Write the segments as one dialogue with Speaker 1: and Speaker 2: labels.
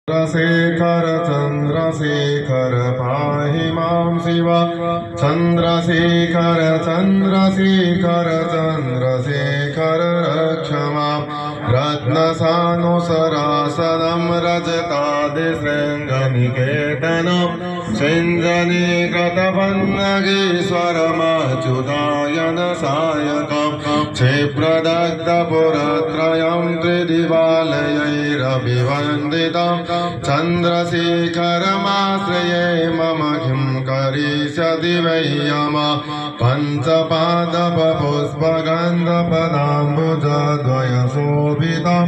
Speaker 1: चंद्रशेखर चंद्रशेखर पाहि मां शिव चंद्रशेखर चंद्रशेखर चंद्रशेखर रक्ष मां रत्नसानुसरासनं रजतादिशृङ्गनिकेतनं सिञ्जनीकृतपन्नगीश्वरमच्युतायन सायकं क्षिप्रदग्धपुरत्रयं त्रिदिवालयैरभिवन्दितं चन्द्रशेखरमाश्रये मम किं करिष्यति वै यमः पञ्चपादपपुष्पगन्धपदाम्बुजद्वयशोभितं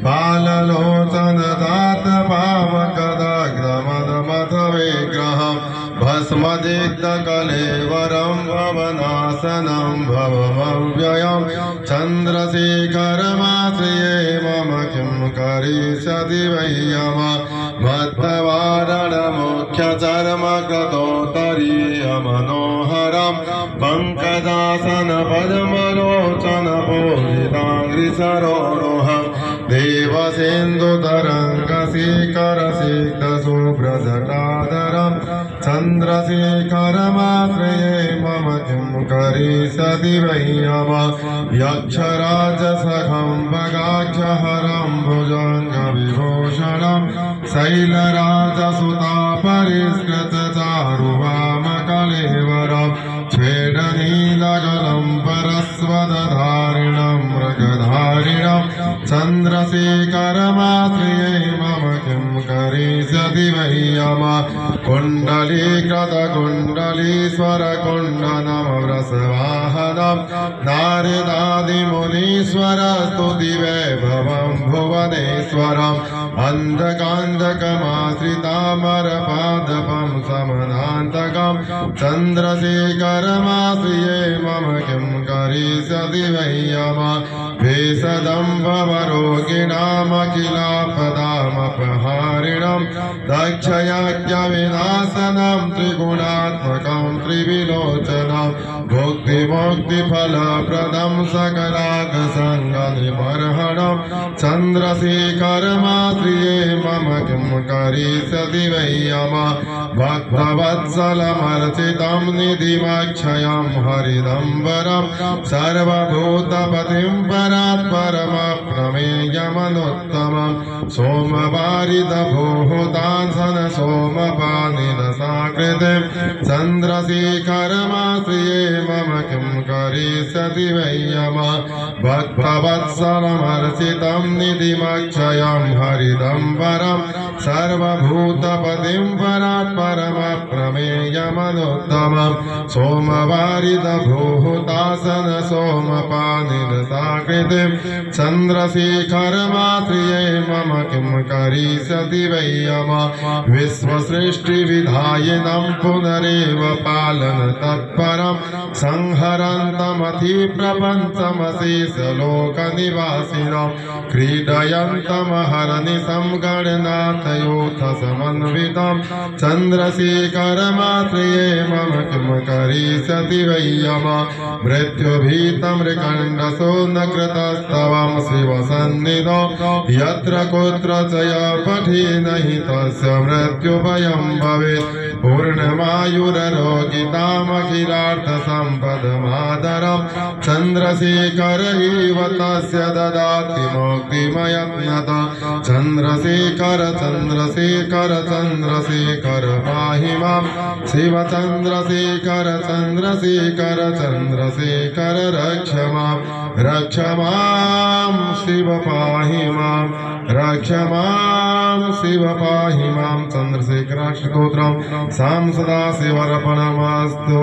Speaker 1: बाललोचनदातपावकदग्धमदमथ विग्रहं भस्मदिग्धकलेवरं भवनाशनं भवमव्ययं चन्द्रशेखरमाश्रये मम किं करिष्यति वै यमः मत्तवारणमुख्यचर्मकृतोत्तरीयमनोहरं पङ्कजासनपद्मलोचनपूजिताङ्घ्रिसरोरुहं देवसेन्दुतरङ्गशिखरसिक्तशुभ्रजटाधरं चन्द्रशेखरमाश्रये मम किं करिष्यति वै यमः यक्षराजसखं भगाख्यहरं भुजङ्गविभूषणं शैलराजसुतापरिष्कृतचारुवामकलेवरं स्वेदनीलगलं परस्वदधारिणं मृगधारिणं चन्द्रशेखरमाश्रये मम किं करिष्यति वै यमः कुण्डलीकृतकुण्डलीश्वरकुण्डनमवरसवाहनं नारदादिमुनीश्वरस्तुतिवैभवं भुवनेश्वरम् अन्धकान्धकमाश्रितामरपादपं समनान्तकं चन्द्रशेखरमाश्रये मम किं करिष्यति वै यमः भेषजम्भवरोगिणामखिलापदामपहारिणं दक्षयज्ञविनाशनं त्रिगुणात्मकं त्रिविलोचनं भुक्तिमुक्तिफलप्रदं सकलाकसङ्गनिबर्हणं चन्द्रशेखरमाश्रये मम किं करिष्यति वै यमः भक्तवत्सलमर्चितं निधिमक्षयं हरिदम्बरं सर्वभूतपतिं परात्परमप्रमेयमनुत्तमं सोमवारिदभूतासन सोमपानिरसाकृतिं चन्द्रशेखरमाश्रये मम किं करिष्यति वै यमः भक्तवत्सलमर्चितं निधिमक्षयं हरिदम्बरं सर्वभूतपतिं परात्परमप्रमेयमनुत्तमं सोमवारिदभूतासन सोमपानिरसाकृतिं चन्द्रशेखरमाश्रये मम किं करिष्यति वै यमः विश्वसृष्टिविधायिनं पुनरेव पालनतत्परं संहरन्तमधिप्रपञ्चमशेषलोकनिवासिनं क्रीडयन्तमहर्निशं गणनाथयोथसमन्वितं चन्द्रशेखरमाश्रये मम किं करिष्यति वै यमः मृत्युभीतमृकण्डसो न कृतस्तवं शिवसन्निधौ यत्र कुत्र च पठेन हि तस्य मृत्युभयं भवेत् पूर्णमायुररोगितामखिलार्थसम्पदमादरं चन्द्रशेखर एव तस्य ददाति मुक्तिमयज्ञतः चन्द्रशेखर चन्द्रशेखर चन्द्रशेखर पाहि मां शिव चन्द्रशेखर चन्द्रशेखर चन्द्रशेखर रक्ष मां शिव पाहि मां रक्ष मां शिव पाहि मां चन्द्रशेखराष्टोत्रं सां सदा शिवर्पणमस्तु।